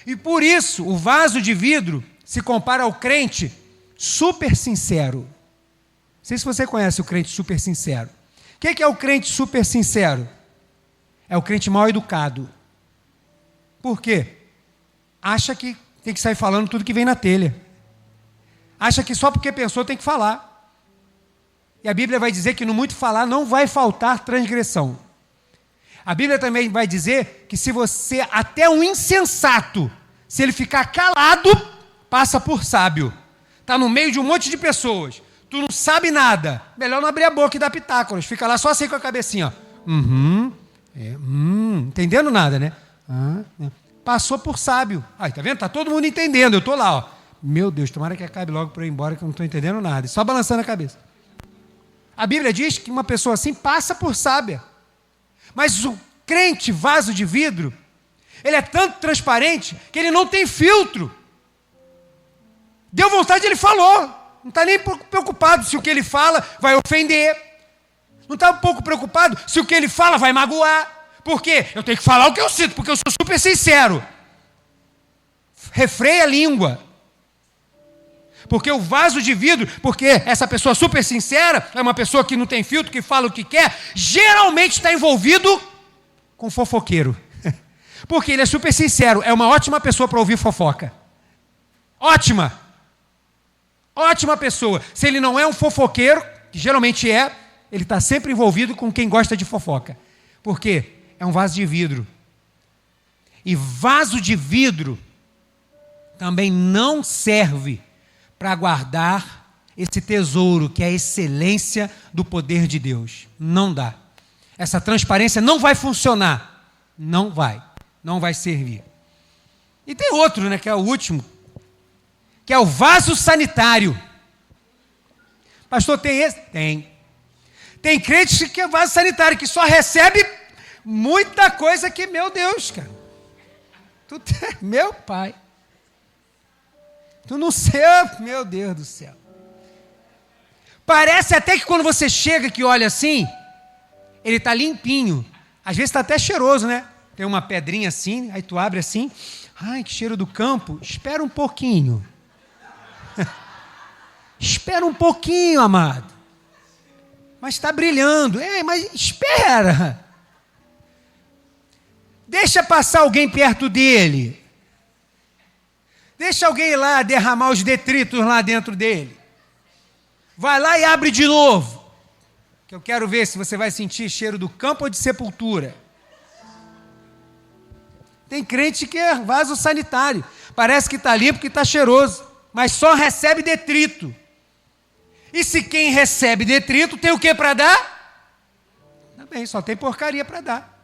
E por isso, o vaso de vidro se compara ao crente super sincero. Não sei se você conhece o crente super sincero. O que é o crente super sincero? É o crente mal educado. Por quê? Acha que tem que sair falando tudo que vem na telha. Acha que só porque pensou tem que falar. E a Bíblia vai dizer que no muito falar não vai faltar transgressão. A Bíblia também vai dizer que se você, até um insensato, se ele ficar calado, passa por sábio. Está no meio de um monte de pessoas. Tu não sabe nada. Melhor não abrir a boca e dar pitácoras. Fica lá só assim com a cabecinha. Ó. Entendendo nada, né? Passou por sábio. Aí, tá vendo? Tá todo mundo entendendo. Eu tô lá, ó. Meu Deus, tomara que acabe logo para eu ir embora, que eu não estou entendendo nada. Só balançando a cabeça. A Bíblia diz que uma pessoa assim passa por sábia. Mas o crente vaso de vidro, ele é tanto transparente que ele não tem filtro. Deu vontade, ele falou. Não está nem preocupado se o que ele fala vai ofender. Não está um pouco preocupado se o que ele fala vai magoar. Por quê? Eu tenho que falar o que eu sinto, porque eu sou super sincero. Refreia a língua. Porque o vaso de vidro, porque essa pessoa super sincera, é uma pessoa que não tem filtro, que fala o que quer, geralmente está envolvido com fofoqueiro. Porque ele é super sincero, é uma ótima pessoa para ouvir fofoca. Ótima! Ótima pessoa. Se ele não é um fofoqueiro, que geralmente é, ele está sempre envolvido com quem gosta de fofoca. Por quê? É um vaso de vidro. E vaso de vidro também não serve para guardar esse tesouro, que é a excelência do poder de Deus. Não dá. Essa transparência não vai funcionar. Não vai servir. E tem outro, né, que é o último, que é o vaso sanitário. Pastor, tem esse? Tem. Tem crente que é vaso sanitário, que só recebe muita coisa que, meu Deus, cara. Meu pai. Tu não sei, meu Deus do céu. Parece até que quando você chega que olha assim, ele está limpinho. Às vezes está até cheiroso, né? Tem uma pedrinha assim, aí tu abre assim. Ai, que cheiro do campo. Espera um pouquinho. Espera um pouquinho, amado. Mas está brilhando. Mas espera. Deixa passar alguém perto dele. Deixa alguém lá derramar os detritos lá dentro dele. Vai lá e abre de novo. Que eu quero ver se você vai sentir cheiro do campo ou de sepultura. Tem crente que é vaso sanitário. Parece que está limpo, que está cheiroso. Mas só recebe detrito. E se quem recebe detrito tem o que para dar? Também, só tem porcaria para dar.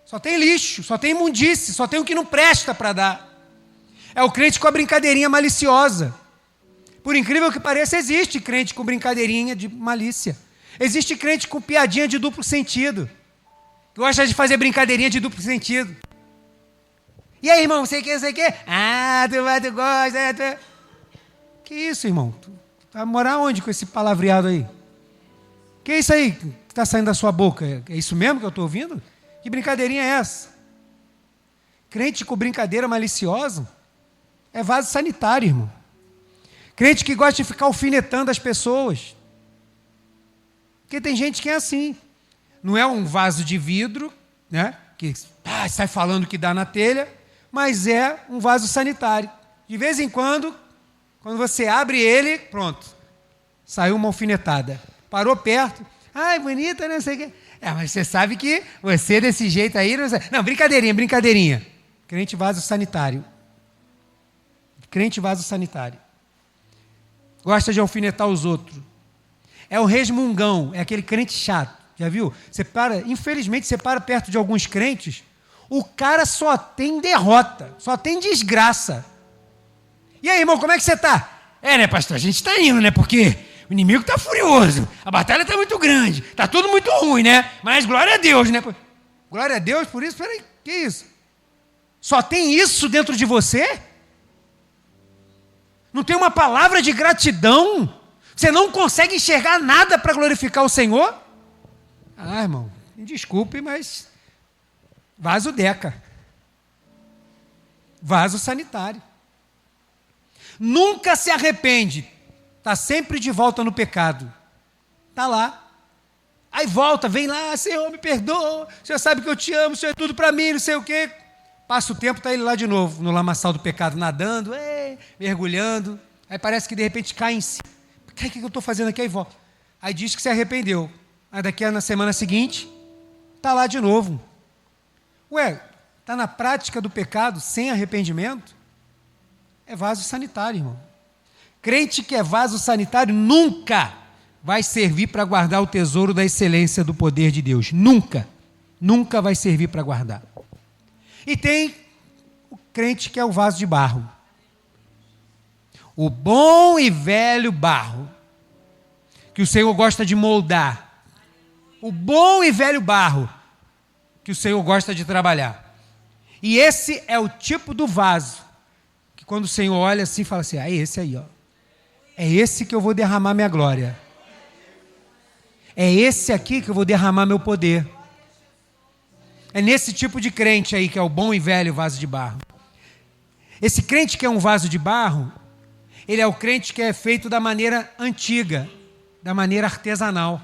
Só tem lixo, só tem imundície, só tem o que não presta para dar. É o crente com a brincadeirinha maliciosa. Por incrível que pareça, existe crente com brincadeirinha de malícia. Existe crente com piadinha de duplo sentido. Gosta de fazer brincadeirinha de duplo sentido. E aí, irmão, sei que. Tu gosta. Que isso, irmão? Tu vai morar onde com esse palavreado aí? Que isso aí que está saindo da sua boca? É isso mesmo que eu estou ouvindo? Que brincadeirinha é essa? Crente com brincadeira maliciosa é vaso sanitário, irmão. Crente que gosta de ficar alfinetando as pessoas. Porque tem gente que é assim. Não é um vaso de vidro, né? Que sai falando que dá na telha, mas é um vaso sanitário. De vez em quando você abre ele, pronto. Saiu uma alfinetada. Parou perto. Ai, bonita, não sei o quê. Mas você sabe que você desse jeito aí... Não, brincadeirinha. Crente vaso sanitário. Crente vaso sanitário. Gosta de alfinetar os outros. É o resmungão, é aquele crente chato. Já viu? Infelizmente, você para perto de alguns crentes, o cara só tem derrota, só tem desgraça. E aí, irmão, como é que você está? Né, pastor? A gente está indo, né? Porque o inimigo está furioso, a batalha está muito grande, está tudo muito ruim, né? Mas glória a Deus, né? Glória a Deus por isso? Peraí, que isso? Só tem isso dentro de você? Não tem uma palavra de gratidão? Você não consegue enxergar nada para glorificar o Senhor? Irmão, me desculpe, mas vaso Deca. Vaso sanitário. Nunca se arrepende. Está sempre de volta no pecado. Está lá. Aí volta, vem lá, Senhor, me perdoa. O Senhor sabe que eu te amo, o Senhor é tudo para mim, não sei o quê. Passa o tempo, está ele lá de novo, no lamaçal do pecado, nadando, mergulhando. Aí parece que de repente cai em si. O que eu estou fazendo aqui? Aí volta. Aí diz que se arrependeu. Aí daqui na semana seguinte, está lá de novo. Ué, está na prática do pecado sem arrependimento? É vaso sanitário, irmão. Crente que é vaso sanitário nunca vai servir para guardar o tesouro da excelência do poder de Deus. Nunca. Nunca vai servir para guardar. E tem o crente que é o vaso de barro. O bom e velho barro, que o Senhor gosta de moldar. O bom e velho barro, que o Senhor gosta de trabalhar. E esse é o tipo do vaso, que quando o Senhor olha assim, fala assim, é esse aí, ó. É esse que eu vou derramar minha glória. É esse aqui que eu vou derramar meu poder. É nesse tipo de crente aí, que é o bom e velho vaso de barro. Esse crente que é um vaso de barro, ele é o crente que é feito da maneira antiga, da maneira artesanal.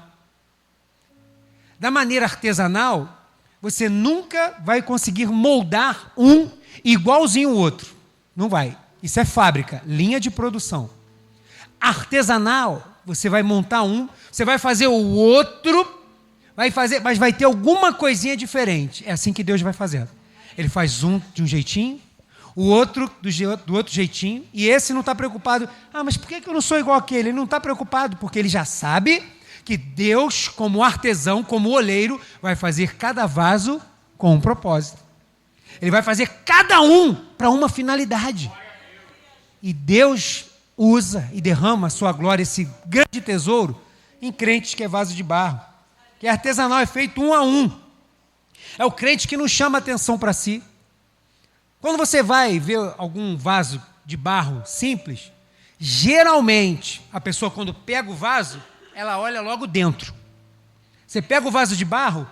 Da maneira artesanal, você nunca vai conseguir moldar um igualzinho ao outro. Não vai. Isso é fábrica, linha de produção. Artesanal, você vai montar um, você vai fazer o outro, mas vai ter alguma coisinha diferente. É assim que Deus vai fazendo. Ele faz um de um jeitinho, o outro do outro jeitinho, e esse não está preocupado. Mas por que eu não sou igual àquele? Ele não está preocupado, porque ele já sabe que Deus, como artesão, como oleiro, vai fazer cada vaso com um propósito. Ele vai fazer cada um para uma finalidade. E Deus usa e derrama a sua glória, esse grande tesouro, em crentes que é vaso de barro. Que artesanal, é feito um a um. É o crente que não chama atenção para si. Quando você vai ver algum vaso de barro simples, geralmente, a pessoa quando pega o vaso, ela olha logo dentro. Você pega o vaso de barro,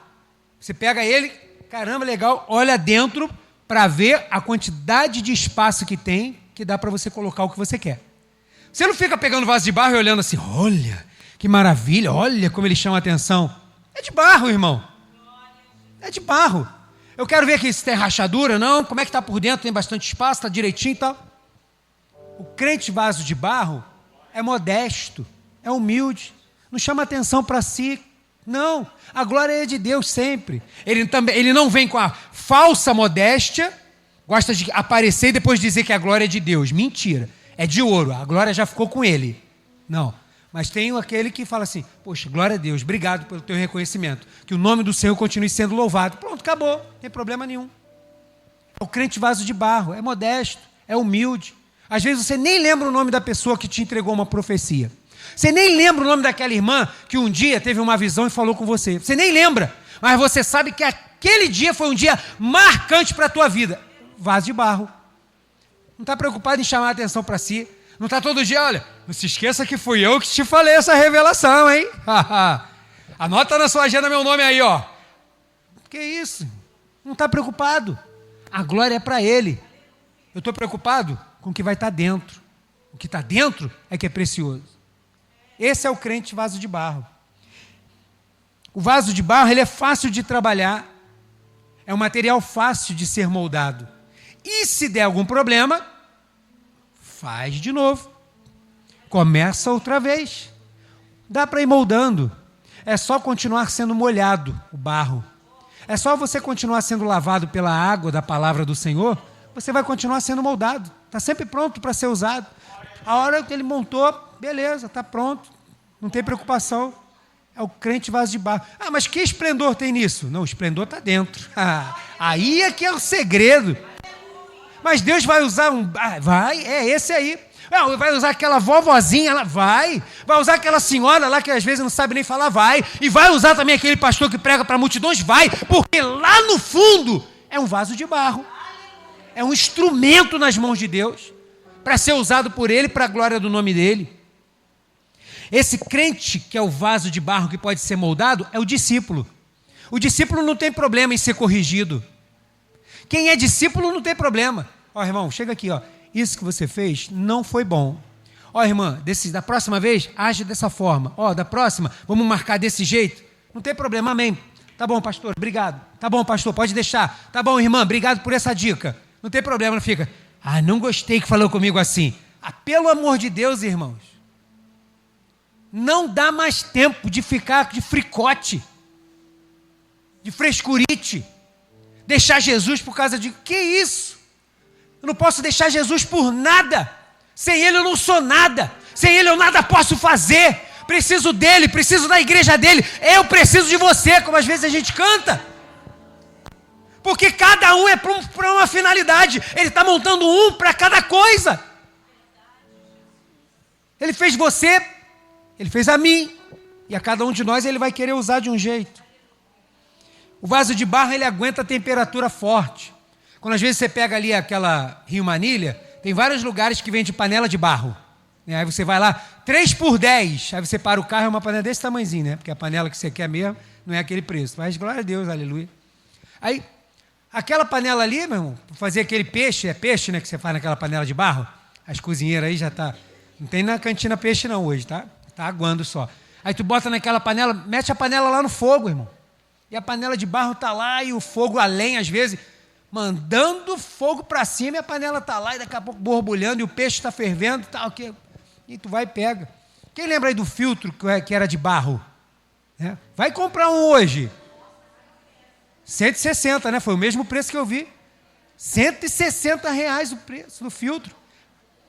você pega ele, caramba, legal, olha dentro para ver a quantidade de espaço que tem, que dá para você colocar o que você quer. Você não fica pegando vaso de barro e olhando assim, olha, que maravilha, olha como ele chama a atenção. É de barro, irmão. É de barro. Eu quero ver aqui se tem rachadura, não, como é que está por dentro, tem bastante espaço, está direitinho e tal. O crente vaso de barro é modesto, é humilde, não chama atenção para si. Não, a glória é de Deus sempre. Ele não vem com a falsa modéstia, gosta de aparecer e depois dizer que a glória é de Deus. Mentira, é de ouro, a glória já ficou com ele. Não, mas tem aquele que fala assim, poxa, glória a Deus, obrigado pelo teu reconhecimento, que o nome do Senhor continue sendo louvado. Pronto, acabou, não tem problema nenhum. É o crente vaso de barro, é modesto, é humilde. Às vezes você nem lembra o nome da pessoa que te entregou uma profecia. Você nem lembra o nome daquela irmã que um dia teve uma visão e falou com você. Você nem lembra, mas você sabe que aquele dia foi um dia marcante para a tua vida. Vaso de barro. Não está preocupado em chamar a atenção para si. Não está todo dia, olha, não se esqueça que fui eu que te falei essa revelação, hein? Anota na sua agenda meu nome aí, ó. Que isso? Não está preocupado. A glória é para ele. Eu estou preocupado com o que vai estar dentro. O que está dentro é que é precioso. Esse é o crente vaso de barro. O vaso de barro, ele é fácil de trabalhar. É um material fácil de ser moldado. E se der algum problema, faz de novo. Começa outra vez. Dá para ir moldando. É só continuar sendo molhado o barro. É só você continuar sendo lavado pela água da palavra do Senhor, você vai continuar sendo moldado. Está sempre pronto para ser usado. A hora que ele montou, beleza, está pronto. Não tem preocupação. É o crente vaso de barro. Mas que esplendor tem nisso? Não, o esplendor está dentro. Aí é que é o segredo. Mas Deus vai usar esse aí. Vai usar aquela vovozinha, ela vai usar aquela senhora lá que às vezes não sabe nem falar, e vai usar também aquele pastor que prega para multidões, porque lá no fundo é um vaso de barro, é um instrumento nas mãos de Deus, para ser usado por Ele, para a glória do nome dEle. Esse crente que é o vaso de barro que pode ser moldado, é o discípulo. O discípulo não tem problema em ser corrigido. Quem é discípulo não tem problema. Irmão, chega aqui, isso que você fez não foi bom. Irmã, da próxima vez, age dessa forma. Da próxima, vamos marcar desse jeito. Não tem problema, amém. Tá bom, pastor, obrigado. Tá bom, pastor, pode deixar. Tá bom, irmã, obrigado por essa dica. Não tem problema, não fica. Não gostei que falou comigo assim. Pelo amor de Deus, irmãos. Não dá mais tempo de ficar de fricote, de frescurite, deixar Jesus por causa de... Que isso? Eu não posso deixar Jesus por nada. Sem Ele eu não sou nada. Sem Ele eu nada posso fazer. Preciso dEle, preciso da igreja dEle. Eu preciso de você, como às vezes a gente canta. Porque cada um é para uma finalidade. Ele está montando um para cada coisa. Ele fez você, Ele fez a mim. E a cada um de nós Ele vai querer usar de um jeito. O vaso de barro, ele aguenta a temperatura forte. Quando às vezes você pega ali aquela Rio Manilha, tem vários lugares que vende panela de barro. Aí você vai lá, 3 por 10. Aí você para o carro, é uma panela desse tamanhozinho, né? Porque a panela que você quer mesmo não é aquele preço. Mas glória a Deus, aleluia. Aí, aquela panela ali, meu irmão, para fazer aquele peixe, é peixe, né? Que você faz naquela panela de barro. As cozinheiras aí já tá... Não tem na cantina peixe não hoje, tá? Tá aguando só. Aí tu bota naquela panela, mete a panela lá no fogo, irmão. E a panela de barro tá lá e o fogo a lenha, às vezes, mandando fogo para cima e a panela tá lá e daqui a pouco borbulhando e o peixe está fervendo e tal. E tu vai e pega. Quem lembra aí do filtro que era de barro? É. Vai comprar um hoje. 160, né? Foi o mesmo preço que eu vi. R$160 o preço do filtro.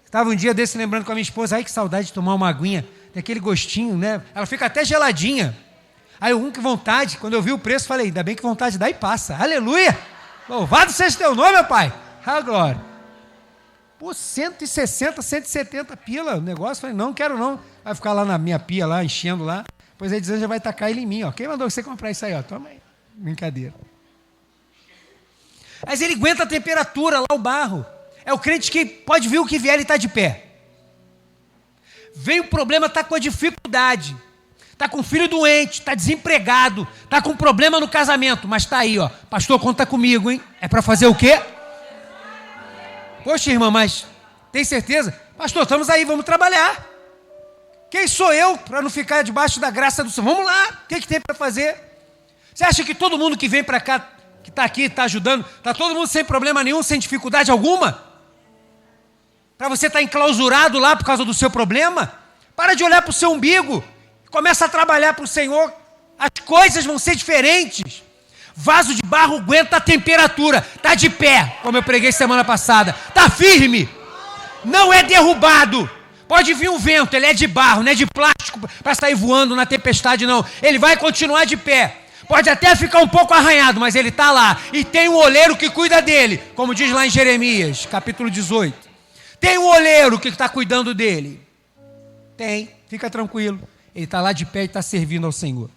Estava um dia desse lembrando com a minha esposa, ai que saudade de tomar uma aguinha, tem aquele gostinho, né? Ela fica até geladinha. Aí que vontade, quando eu vi o preço, falei, ainda bem que vontade dá e passa. Aleluia! Louvado seja teu nome, meu pai. Ah, glória. Pô, 160, 170 pila o negócio. Falei, não quero não. Vai ficar lá na minha pia, lá, enchendo lá. Depois a Elisângela vai tacar ele em mim, ó. Quem mandou você comprar isso aí, ó? Toma aí. Brincadeira. Mas ele aguenta a temperatura lá, o barro. É o crente que pode vir o que vier, ele está de pé. Vem o problema, está com a dificuldade. Está com o filho doente, está desempregado, está com problema no casamento, mas está aí, ó. Pastor, conta comigo, hein? É para fazer o quê? Poxa, irmã, mas tem certeza? Pastor, estamos aí, vamos trabalhar. Quem sou eu para não ficar debaixo da graça do Senhor? Vamos lá, o que tem para fazer? Você acha que todo mundo que vem para cá, que está aqui, está ajudando, está todo mundo sem problema nenhum, sem dificuldade alguma? Para você estar enclausurado lá por causa do seu problema? Para de olhar para o seu umbigo. Começa a trabalhar para o Senhor. As coisas vão ser diferentes. Vaso de barro aguenta a temperatura. Está de pé, como eu preguei semana passada. Está firme. Não é derrubado. Pode vir um vento, ele é de barro, não é de plástico para sair voando na tempestade, não. Ele vai continuar de pé. Pode até ficar um pouco arranhado, mas ele está lá. E tem um oleiro que cuida dele, como diz lá em Jeremias, capítulo 18. Tem um oleiro que está cuidando dele. Tem, fica tranquilo. Ele está lá de pé e está servindo ao Senhor.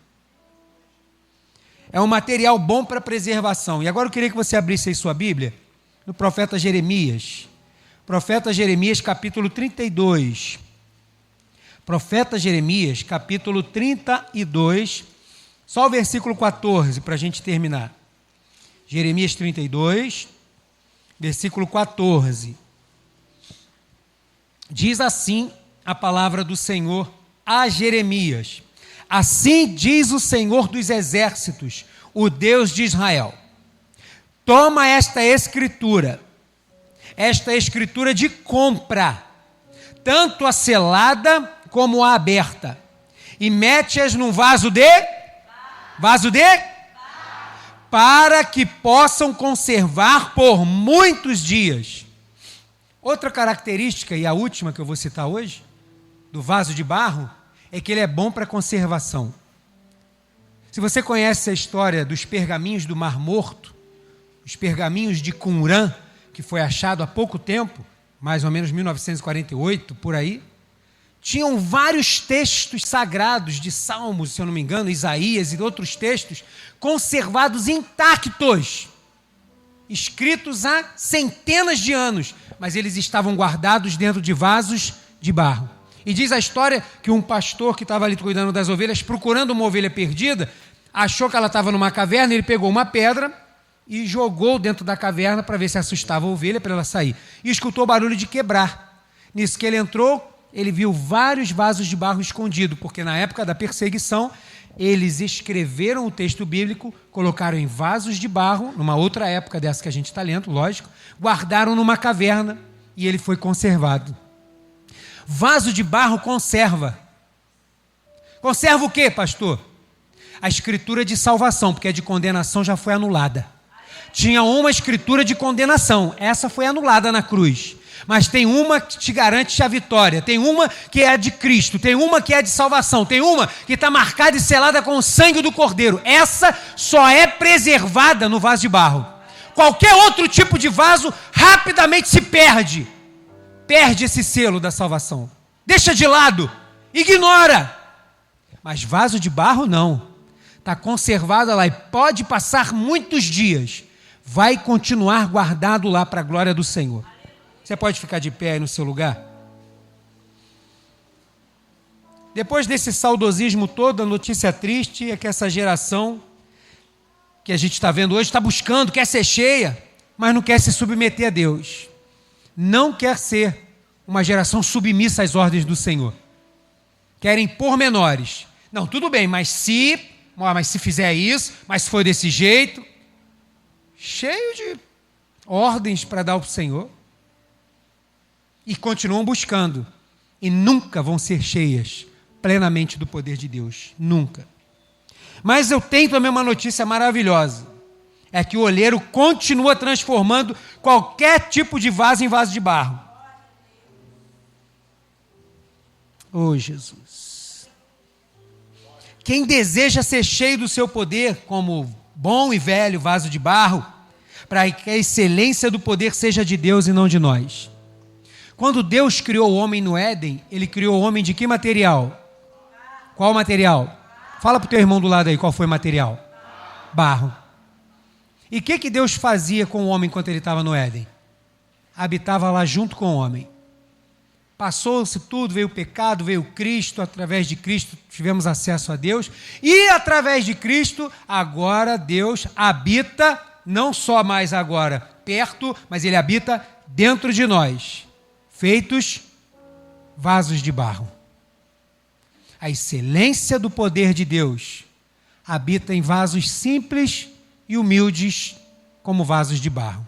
É um material bom para preservação. E agora eu queria que você abrisse aí sua Bíblia, no profeta Jeremias. Profeta Jeremias, capítulo 32. Profeta Jeremias, capítulo 32. Só o versículo 14 para a gente terminar. Jeremias 32, versículo 14. Diz assim a palavra do Senhor a Jeremias: assim diz o Senhor dos exércitos, o Deus de Israel: toma esta escritura de compra, tanto a selada como a aberta, e mete-as num vaso de para que possam conservar por muitos dias. Outra característica, e a última que eu vou citar hoje, do vaso de barro, é que ele é bom para conservação. Se você conhece a história dos pergaminhos do Mar Morto, os pergaminhos de Qumran, que foi achado há pouco tempo, mais ou menos 1948, por aí, tinham vários textos sagrados de Salmos, se eu não me engano, Isaías e outros textos, conservados intactos, escritos há centenas de anos, mas eles estavam guardados dentro de vasos de barro. E diz a história que um pastor que estava ali cuidando das ovelhas, procurando uma ovelha perdida, achou que ela estava numa caverna, ele pegou uma pedra e jogou dentro da caverna para ver se assustava a ovelha para ela sair. E escutou barulho de quebrar. Nisso que ele entrou, ele viu vários vasos de barro escondidos, porque na época da perseguição, eles escreveram o texto bíblico, colocaram em vasos de barro, numa outra época dessa que a gente está lendo, lógico, guardaram numa caverna e ele foi conservado. Vaso de barro conserva. Conserva o quê, pastor? A escritura de salvação, porque a de condenação já foi anulada. Tinha uma escritura de condenação, essa foi anulada na cruz. Mas tem uma que te garante a vitória, tem uma que é a de Cristo, tem uma que é a de salvação, tem uma que está marcada e selada com o sangue do Cordeiro. Essa só é preservada no vaso de barro. Qualquer outro tipo de vaso rapidamente se perde. Perde esse selo da salvação. Deixa de lado, ignora. Mas vaso de barro não. Está conservado lá e pode passar muitos dias. Vai continuar guardado lá para a glória do Senhor. Você pode ficar de pé aí no seu lugar? Depois desse saudosismo todo, a notícia triste é que essa geração que a gente está vendo hoje está buscando, quer ser cheia, mas não quer se submeter a Deus. Não quer ser uma geração submissa às ordens do Senhor. Querem pormenores. Não, tudo bem, mas se fizer isso, mas se for desse jeito, cheio de ordens para dar ao Senhor. E continuam buscando. E nunca vão ser cheias plenamente do poder de Deus. Nunca. Mas eu tenho também uma notícia maravilhosa. É que o olheiro continua transformando qualquer tipo de vaso em vaso de barro. Oh, Jesus. Quem deseja ser cheio do seu poder, como bom e velho vaso de barro, para que a excelência do poder seja de Deus e não de nós. Quando Deus criou o homem no Éden, Ele criou o homem de que material? Qual material? Fala para o teu irmão do lado aí, qual foi o material? Barro. E o que Deus fazia com o homem enquanto ele estava no Éden? Habitava lá junto com o homem. Passou-se tudo, veio o pecado, veio Cristo, através de Cristo tivemos acesso a Deus, e através de Cristo, agora Deus habita, não só mais agora perto, mas Ele habita dentro de nós, feitos vasos de barro. A excelência do poder de Deus habita em vasos simples e humildes como vasos de barro.